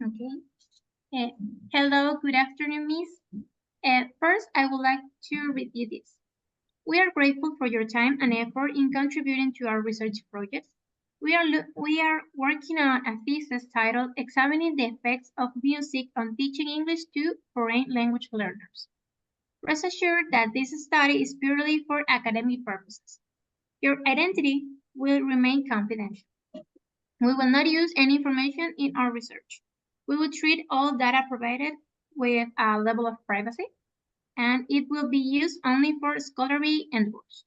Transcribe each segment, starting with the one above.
Okay. Uh, Hello, good afternoon, Miss. First, I would like to read you this. We are grateful for your time and effort in contributing to our research projects. We are working on a thesis titled Examining the Effects of Music on Teaching English to Foreign Language Learners. Rest assured that this study is purely for academic purposes. Your identity will remain confidential. We will not use any information in our research. We will treat all data provided with a level of privacy, and it will be used only for scholarly endeavors.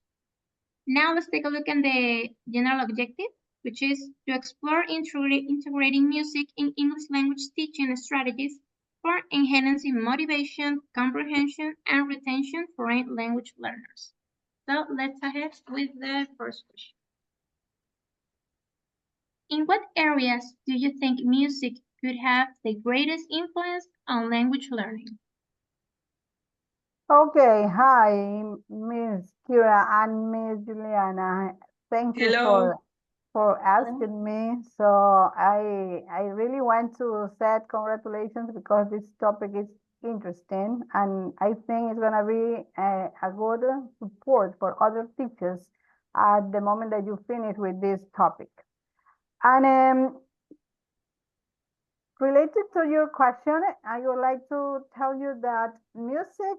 Now let's take a look at the general objective, which is to explore integrating music in English language teaching strategies for enhancing motivation, comprehension, and retention for foreign language learners. So let's ahead with the first question. In what areas do you think music could have the greatest influence on language learning? Okay, hi, Miss Kira and Miss Juliana. Thank you Hello. for asking me. So I really want to say congratulations because this topic is interesting, and I think it's gonna be a good support for other teachers at the moment that you finish with this topic. And related to your question, I would like to tell you that music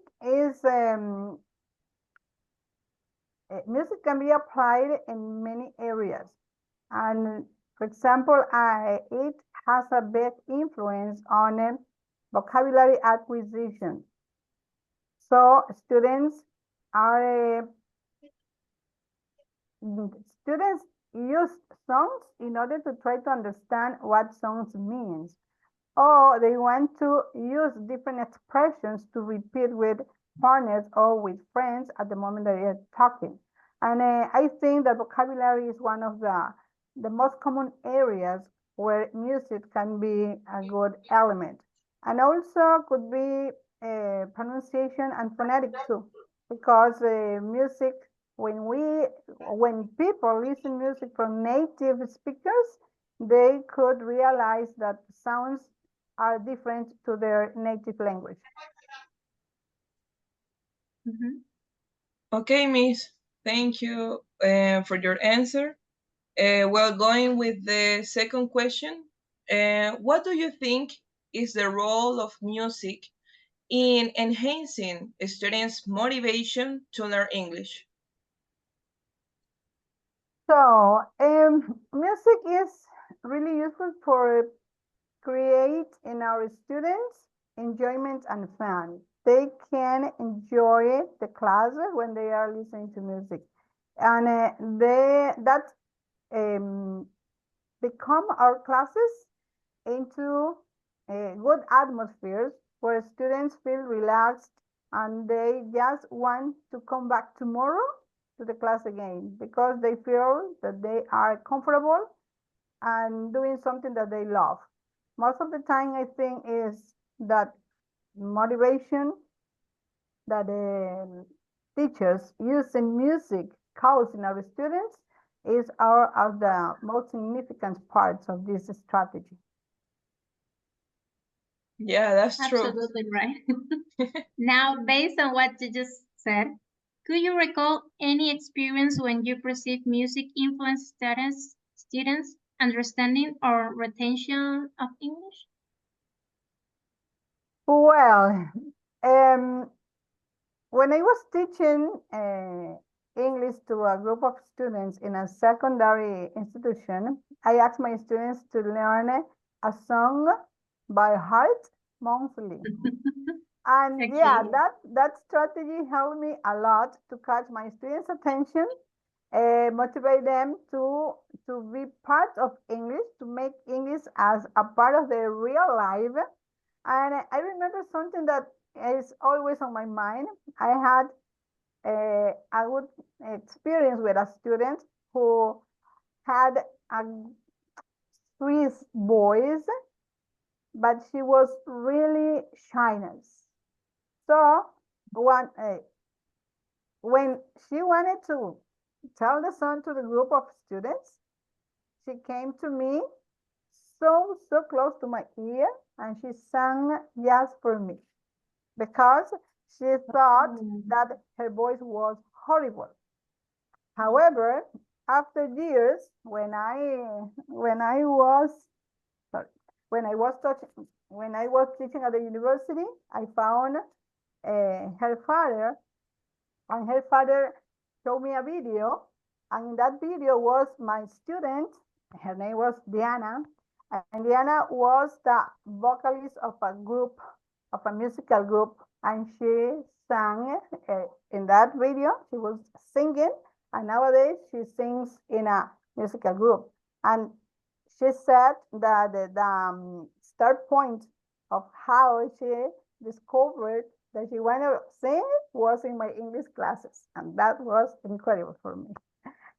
can be applied in many areas. And for example, it has a big influence on vocabulary acquisition. So students use songs in order to try to understand what songs means, or they want to use different expressions to repeat with partners or with friends at the moment that they're talking. And I think that vocabulary is one of the most common areas where music can be a good element. And also could be pronunciation and phonetic too, because music, when people listen music from native speakers, they could realize that sounds are different to their native language. Okay, Miss. Thank you for your answer. Well, going with the second question, what do you think is the role of music in enhancing students' motivation to learn English? So, music is really useful for create in our students enjoyment and fun. They can enjoy the class when they are listening to music, and that become our classes into good atmospheres where students feel relaxed and they just want to come back tomorrow to the class again because they feel that they are comfortable and doing something that they love. Most of the time, I think is that motivation that teachers use in music cause in our students is our of the most significant parts of this strategy. Yeah, that's true. Absolutely right. Now, based on what you just said, could you recall any experience when you perceived music influence students' understanding or retention of English? Well, when I was teaching English to a group of students in a secondary institution, I asked my students to learn a song by heart monthly. And Okay. yeah, that strategy helped me a lot to catch my students' attention, motivate them to be part of English, to make English as a part of their real life. And I remember something that is always on my mind. I had a good experience with a student who had a Swiss voice, but she was really shyness. So when she wanted to tell the song to the group of students, she came to me so close to my ear, and she sang just for me because she thought that her voice was horrible. However, after years, when I was sorry, when I was teaching at the university, I found her father, and her father showed me a video, and in that video was my student. Her name was Diana, and Diana was the vocalist of a group, of a musical group, and she sang in that video. She was singing, and nowadays she sings in a musical group. And she said that the start point of how she discovered that she wanted to sing was in my English classes, and that was incredible for me.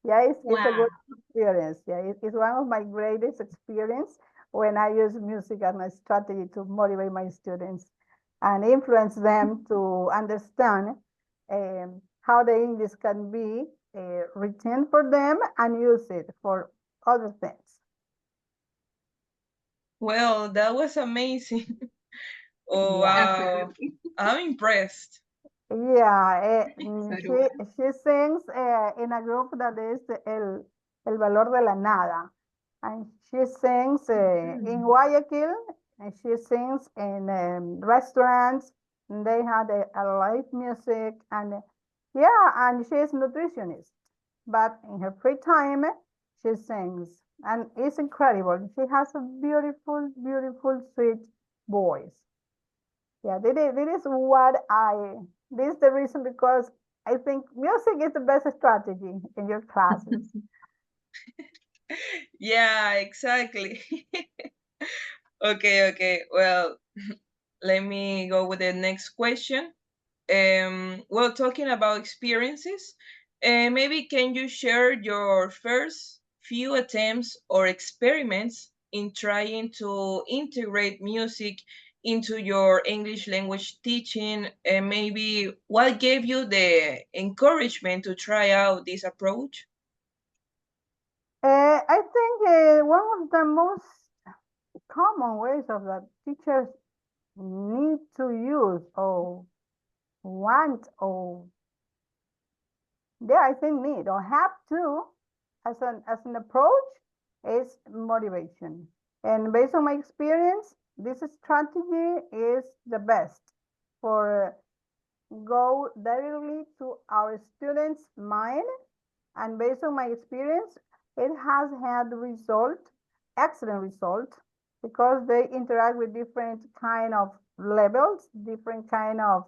Yeah, it's a good experience. Yeah, it's one of my greatest experience when I use music as a strategy to motivate my students and influence them to understand how the English can be written for them and use it for other things. Well, that was amazing. Oh, Yeah. wow. I'm impressed. Yeah, So do I. she sings in a group that is El Valor de la Nada. And she sings in Guayaquil, and she sings in restaurants, and they had a live music, and yeah, and she's nutritionist. But in her free time, she sings, and it's incredible. She has a beautiful, beautiful, sweet voice. Yeah, this is the reason because I think music is the best strategy in your classes. Yeah, exactly. Okay. Well, let me go with the next question. Well, talking about experiences, maybe can you share your first few attempts or experiments in trying to integrate music into your English language teaching, and maybe what gave you the encouragement to try out this approach? I think one of the most common ways of that teachers need to use or want or I think need or have to as an approach is motivation. And based on my experience, this strategy is the best for go directly to our students' mind. And based on my experience, it has had excellent result, because they interact with different kind of levels, different kind of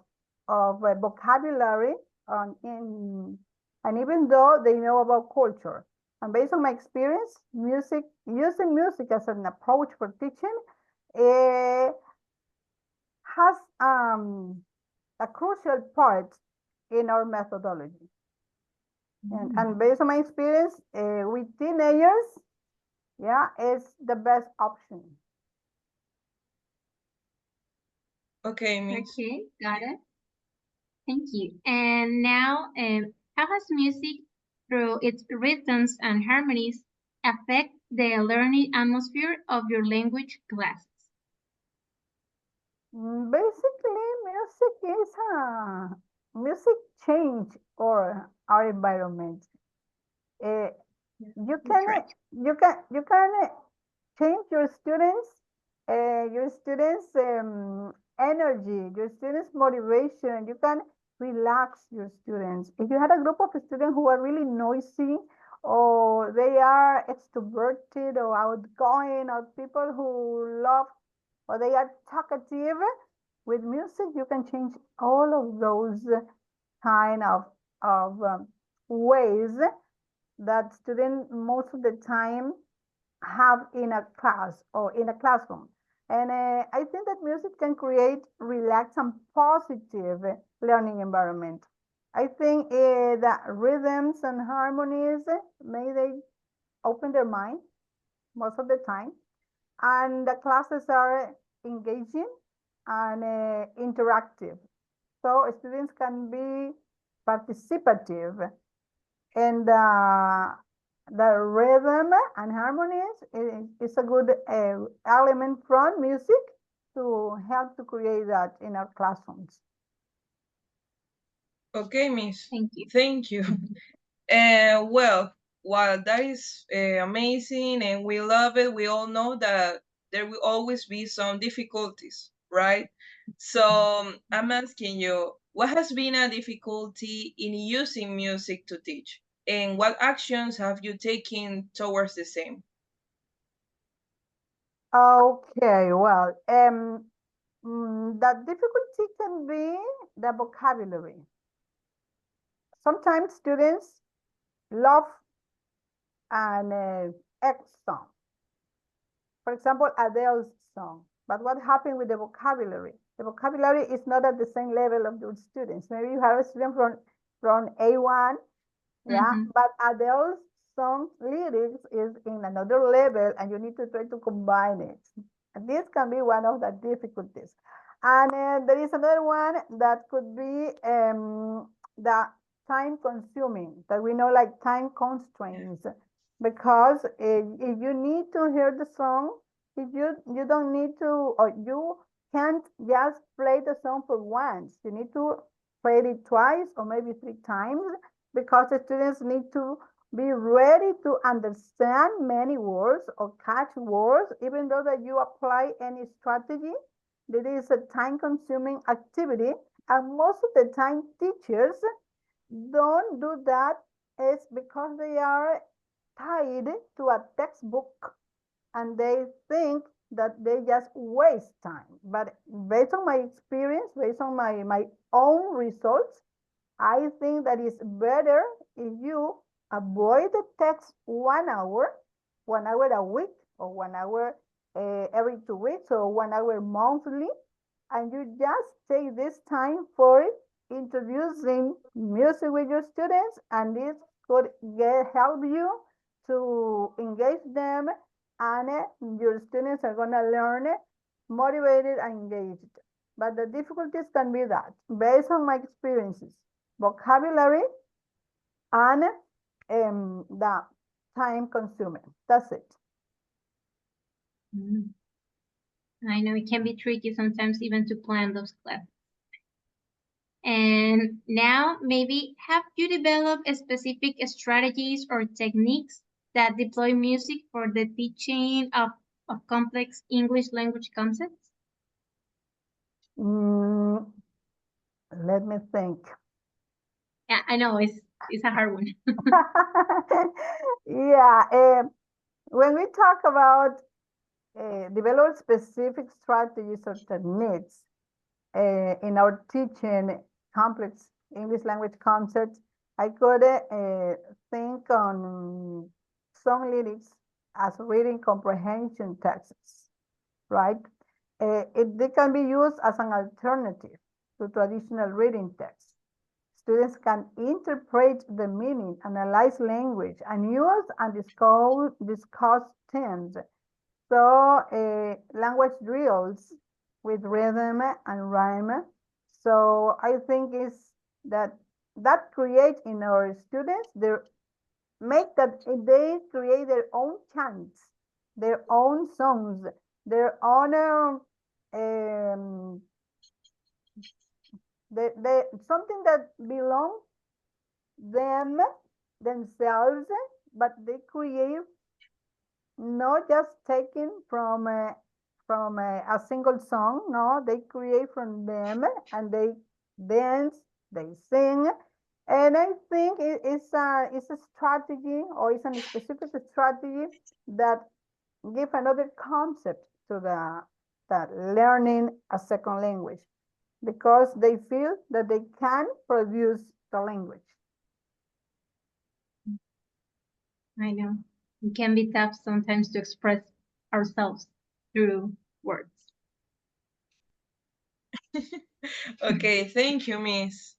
vocabulary, and even though they know about culture. And based on my experience, using music as an approach for teaching, has a crucial part in our methodology. And based on my experience with teenagers, yeah, it's the best option. Okay, Miss. Okay, got it. Thank you. And now, how has music, through its rhythms and harmonies, affect the learning atmosphere of your language classes? Basically, music change our environment. Uh, you That's can right. change your students energy, your students motivation. You can relax your students. If you had a group of students who are really noisy, or they are extroverted or outgoing, or people who love, or they are talkative, with music you can change all of those kind of ways that students most of the time have in a class or in a classroom. And I think that music can create relaxed and positive learning environment. I think the rhythms and harmonies may they open their mind most of the time, and the classes are engaging and interactive. So students can be participative in the the rhythm and harmonies is a good element from music to help to create that in our classrooms. Okay, Miss. Thank you. Thank you. Well, while that is amazing and we love it, we all know that there will always be some difficulties, right? So I'm asking you, what has been a difficulty in using music to teach? And what actions have you taken towards the same? Okay, well, the difficulty can be the vocabulary. Sometimes students love an X song. For example, Adele's song. But what happened with the vocabulary? The vocabulary is not at the same level of your students. Maybe you have a student from A1, yeah, but Adele's song lyrics is in another level and you need to try to combine it. And this can be one of the difficulties. And there is another one that could be the time consuming, that we know like time constraints. Because if you need to hear the song, if you don't need to, or you can't just play the song for once. You need to play it twice or maybe 3 times, because the students need to be ready to understand many words or catch words, even though that you apply any strategy. It is a time-consuming activity, and most of the time teachers don't do that. It's because they are tied to a textbook and they think that they just waste time. But based on my experience, based on my own results, I think that it's better if you avoid the text 1 hour, 1 hour a week, or 1 hour every 2 weeks, or 1 hour monthly, and you just take this time for introducing music with your students, and this could help you to engage them, and your students are gonna learn motivated and engaged. But the difficulties can be that, based on my experiences, vocabulary and the time consuming. That's it. I know it can be tricky sometimes even to plan those classes. And now maybe have you developed specific strategies or techniques that deploy music for the teaching of complex English language concepts? Let me think. Yeah, I know it's a hard one. Yeah, when we talk about develop specific strategies or techniques in our teaching complex English language concepts, I could think on song lyrics as reading comprehension texts, right? They can be used as an alternative to traditional reading texts. Students can interpret the meaning, analyze language, and use and discuss themes. So language drills with rhythm and rhyme. So I think is that create in our students, make that they create their own chants, their own songs, their own something that belongs themselves, but they create not just taken from a single song. No, they create from them, and they dance, they sing, and I think it's a strategy, or it's a specific strategy that give another concept to the learning a second language, because they feel that they can produce the language. I know. It can be tough sometimes to express ourselves through words. Okay, thank you, Miss.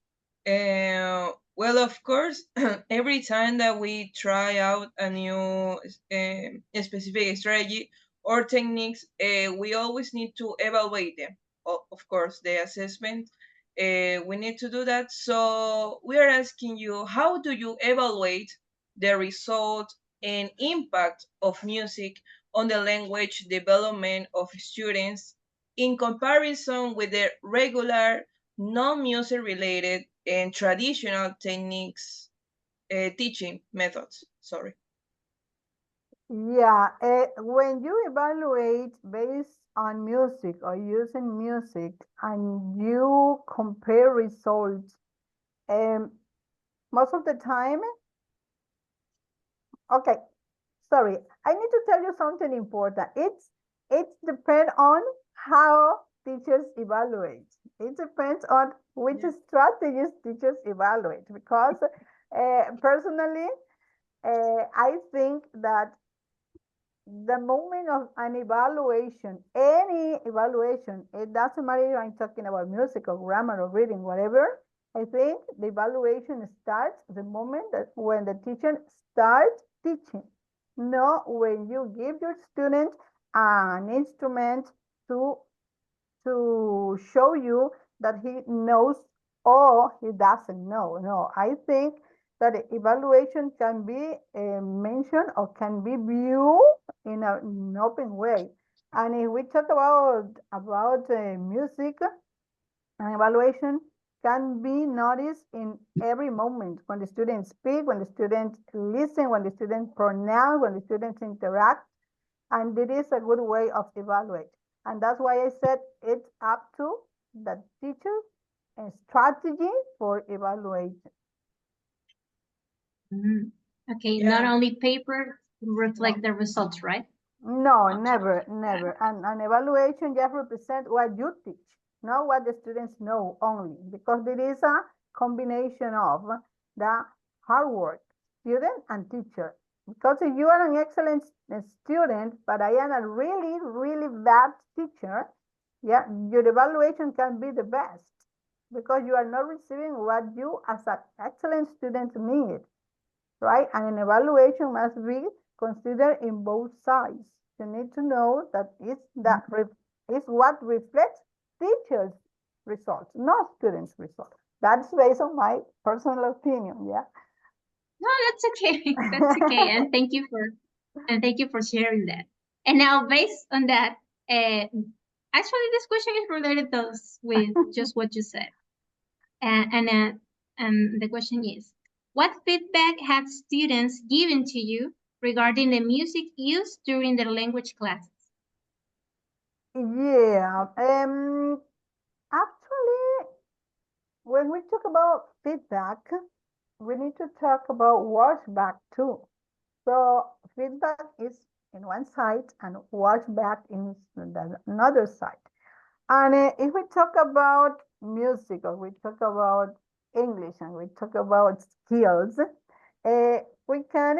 Well, of course, every time that we try out a new specific strategy or techniques, we always need to evaluate them. Of course, the assessment, we need to do that. So we are asking you, how do you evaluate the result and impact of music on the language development of students in comparison with the regular, non-music related and traditional techniques, teaching methods, sorry. Yeah, when you evaluate based on music or using music and you compare results, most of the time, okay, sorry, I need to tell you something important. It depends on how teachers evaluate. It depends on which Yeah. strategies teachers evaluate because personally, I think that the moment of an evaluation, any evaluation, it doesn't matter if I'm talking about music or grammar or reading, whatever. I think the evaluation starts the moment that when the teacher starts teaching, not when you give your student an instrument to show you that he knows or he doesn't know. No, I think that evaluation can be mentioned or can be viewed in an open way. And if we talk about music, an evaluation can be noticed in every moment when the students speak, when the students listen, when the students pronounce, when the students interact, and it is a good way of evaluate. And that's why I said it's up to the teacher and strategy for evaluation. Okay, not Yeah. only paper reflect the results, right? No, Okay. never. And an evaluation just represents what you teach, not what the students know only, because it is a combination of the hard work, student and teacher. Because if you are an excellent student, but I am a really, really bad teacher, yeah, your evaluation can be the best because you are not receiving what you as an excellent student need, right? And an evaluation must be considered in both sides. You need to know that it's what reflects teachers' results, not students' results. That's based on my personal opinion, yeah. No, that's okay. That's okay. And thank you for sharing that. And now, based on that, actually, this question is related to with just what you said. And the question is, what feedback have students given to you regarding the music used during their language classes? Yeah, actually, when we talk about feedback, we need to talk about watchback too. So feedback is in one side and watchback in the another side. And if we talk about music or we talk about English and we talk about skills, we can,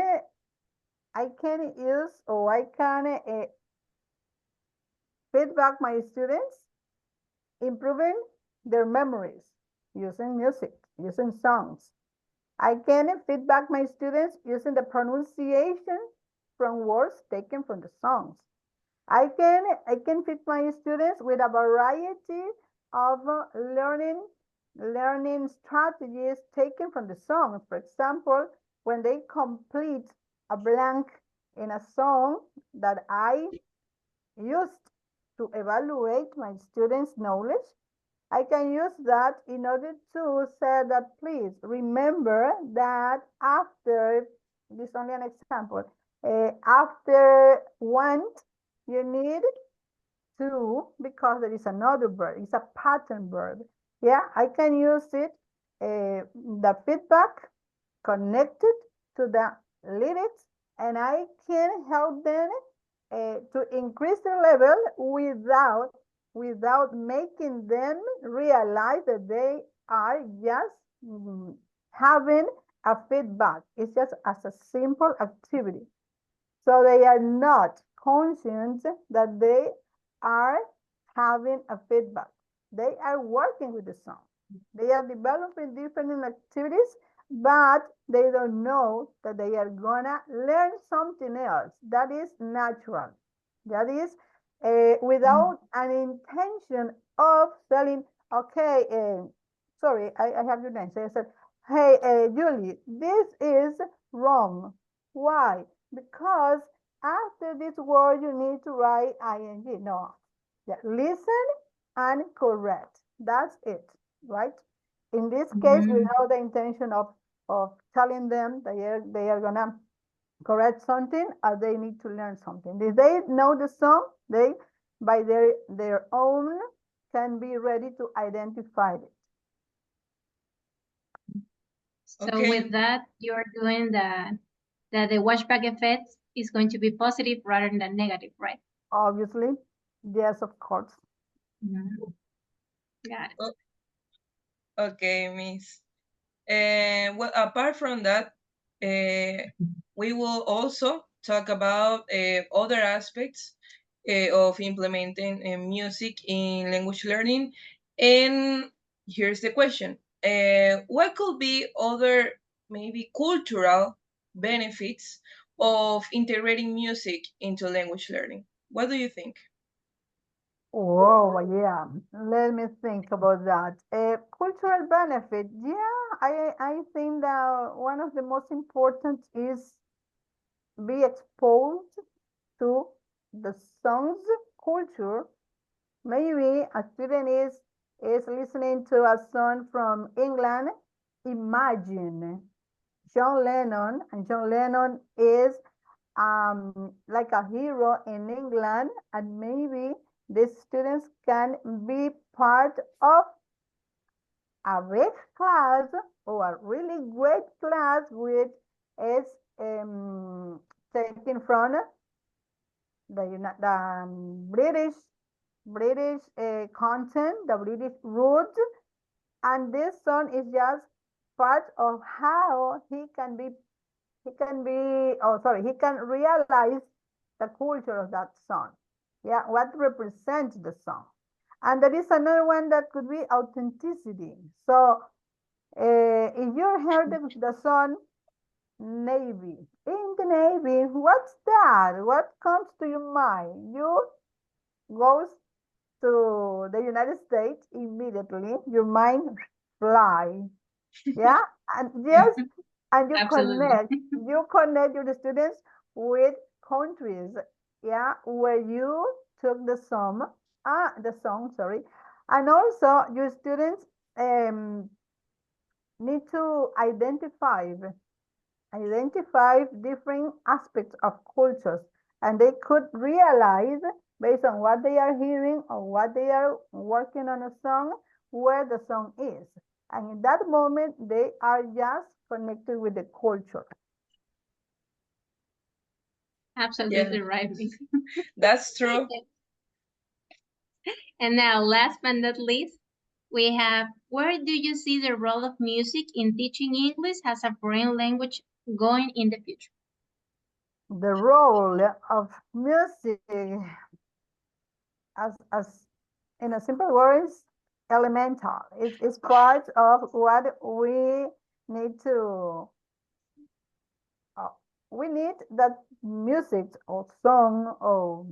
I can use or I can feedback my students improving their memories using music, using songs. I can feedback my students using the pronunciation from words taken from the songs. I can feed my students with a variety of learning strategies taken from the song. For example, when they complete a blank in a song that I used to evaluate my students' knowledge, I can use that in order to say that please remember that after, this is only an example, after want, you need to, because there is another verb, it's a pattern verb. Yeah, I can use it, the feedback connected to the lyrics, and I can help them to increase their level without making them realize that they are just having a feedback. It's just as a simple activity. So they are not conscious that they are having a feedback. They are working with the song. They are developing different activities, but they don't know that they are gonna learn something else. That is natural. That is without an intention of telling, okay, sorry, I have your name. So I said, hey, Julie, this is wrong. Why? because after this word you need to write ing. No, yeah, listen and correct. That's it, right? In this case, without the intention of telling them they are gonna correct something or they need to learn something. If they know the song, they by their own can be ready to identify it. So Okay. with that, you're doing that the washback effect is going to be positive rather than negative, right? Obviously, yes, of course. Got it. Okay, Miss. Well, apart from that, we will also talk about other aspects of implementing music in language learning. And here's the question. What could be other maybe cultural benefits of integrating music into language learning? What do you think? Oh, yeah. Let me think about that. Cultural benefit. Yeah, I think that one of the most important is be exposed to the song's culture. Maybe a student is listening to a song from England. Imagine John Lennon, and John Lennon is like a hero in England, and maybe the students can be part of a big class or a really great class which is taken from the British content, the British roots, and this song is just part of how he can realize the culture of that song. Yeah, what represents the song. And there is another one that could be authenticity. So if you heard the song Navy, in the Navy, what's that? What comes to your mind? You goes to the United States immediately, your mind fly. Yeah, and yes, and Absolutely. you connect your students with countries, yeah, where you took the song, sorry, and also your students need to identify different aspects of cultures, and they could realize based on what they are hearing or what they are working on a song where the song is, and in that moment they are just connected with the culture. Absolutely Yeah, right. that's true. And now, last but not least, we have, where do you see the role of music in teaching English as a foreign language going in the future? The role of music as in a simple words, elemental. It's part of what need to uh, we need that music or song or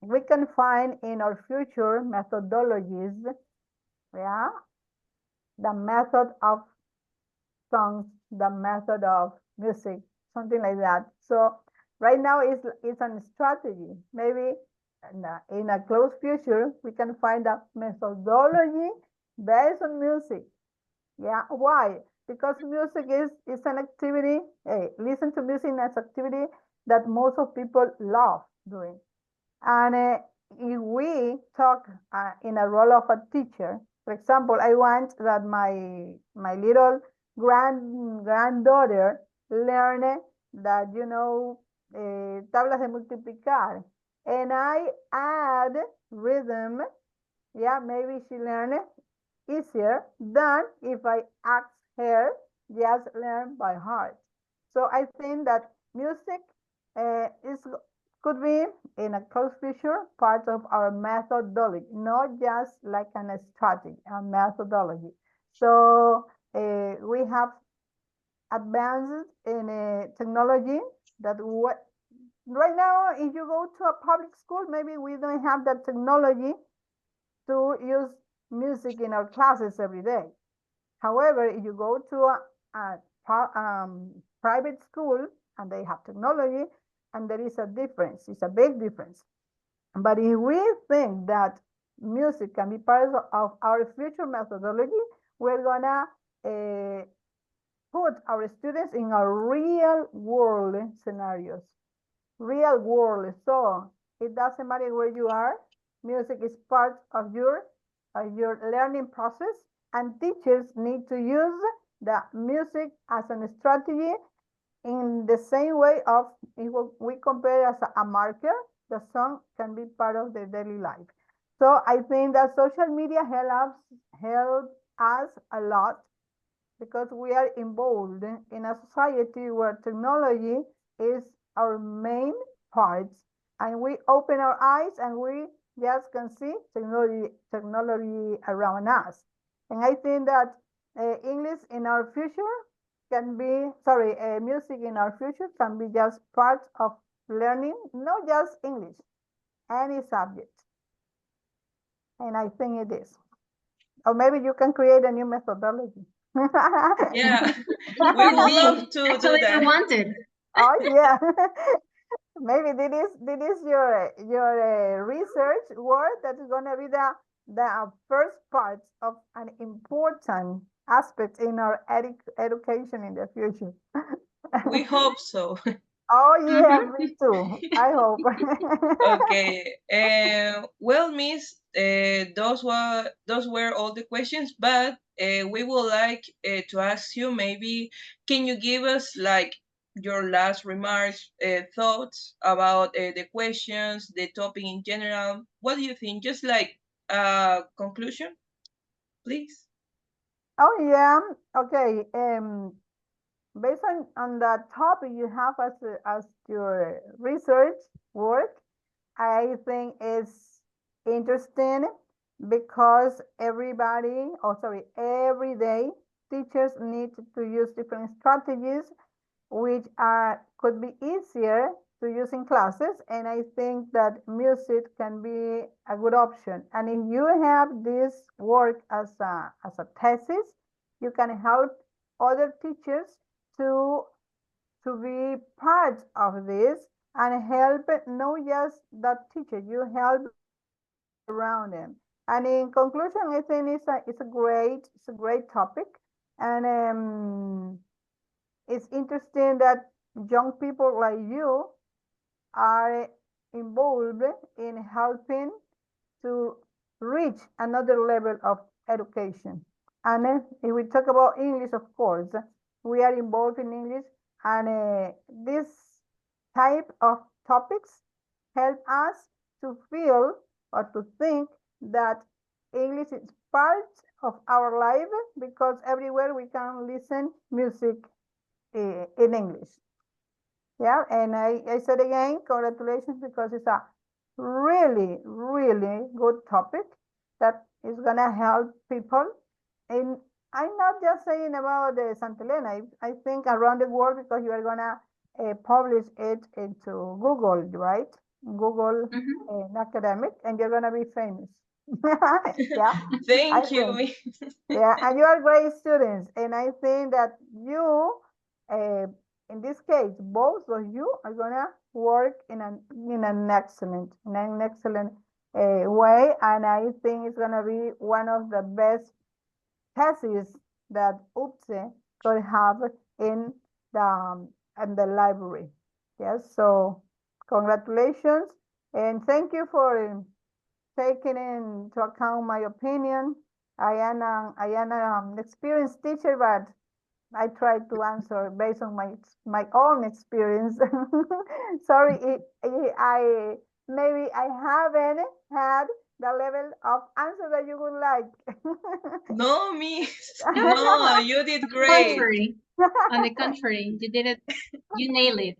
we can find in our future methodologies, yeah, the method of songs, the method of music, something like that. So right now it's a strategy. Maybe in a close future, we can find a methodology based on music. Yeah, why? Because music is an activity, hey, listen to music as activity that most of people love doing. And if we talk in a role of a teacher, for example, I want that my little granddaughter learn that tablas de multiplicar, and I add rhythm. Yeah, maybe she learn easier than if I ask her just learn by heart. So I think that music is could be in a close future part of our methodology, not just like a strategy, a methodology. So we have advances in technology that what right now, if you go to a public school, maybe we don't have that technology to use music in our classes every day. However, if you go to a private school and they have technology, and there is a difference. It's a big difference. But if we think that music can be part of our future methodology, we're gonna put our students in a real world scenarios, real world. So it doesn't matter where you are, music is part of your learning process, and teachers need to use the music as a strategy in the same way of if we compare as a marker, the song can be part of their daily life. So I think that social media help us a lot because we are involved in a society where technology is our main part, and we open our eyes and we just can see technology around us. And I think that English in our future can be, sorry, music in our future can be just part of learning, not just English, any subject. And I think it is. Or maybe you can create a new methodology. Yeah, we would love to do Actually, I that. wanted. Oh yeah. Maybe this is your research work that is gonna be the first part of an important aspect in our education in the future. We hope so. Oh yeah, Mhm. me too. I hope. Okay. Well, Miss, those were all the questions, but we would like to ask you maybe, can you give us like your last remarks, thoughts about the questions, the topic in general? What do you think? Just like conclusion, please. Oh yeah. Okay. Based on the topic you have as your research work, I think it's interesting because every day teachers need to use different strategies which could be easier to use in classes, and I think that music can be a good option. And if you have this work as a thesis, you can help other teachers to be part of this and help not just that teacher, you help around them. And in conclusion, I think it's a great topic, and it's interesting that young people like you are involved in helping to reach another level of education. And if we talk about English, of course, we are involved in English, and this type of topics help us to feel or to think that English is part of our life because everywhere we can listen music in English. Yeah, and I said again, congratulations, because it's a really, really good topic that is gonna help people. And I'm not just saying about the Santa Elena, I think around the world, because you are gonna publish it into Google, right? Google Mhm. academic, and you're gonna be famous. Yeah, I Thank you, think. Miss. Yeah, and you are great students, and I think that you, uh, in this case, both of you are gonna work in an excellent way, and I think it's gonna be one of the best theses that UPSE could have in the library. Yes, so congratulations, and thank you for taking into account my opinion. I am an experienced teacher, but I try to answer based on my own experience. Sorry, I maybe I haven't had the level of answer that you would like. No, Miss. No, No, you did on the great. contrary, on the contrary, you did it, you nailed it.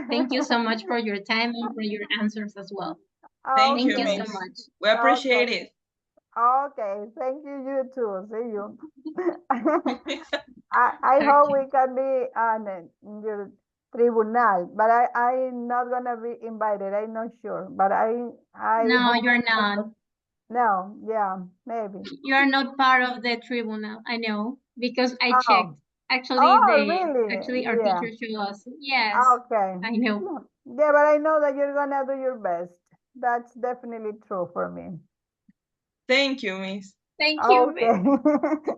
Thank you so much for your time and for your answers as well. Thank Thank you, you so Okay, Miss. much. We appreciate okay, it. okay. Thank you. You too. See you. I hope Okay. we can be on your tribunal, but I'm not gonna be invited. I'm not sure, but I No, hope. you're not. No, yeah, maybe. You are not part of the tribunal. I know because I checked. Oh, Actually, Oh, our really? Yeah. teacher showed us. Yes, Okay. I know. Yeah, but I know that you're gonna do your best. That's definitely true for me. Thank you, Miss. Thank you. Okay.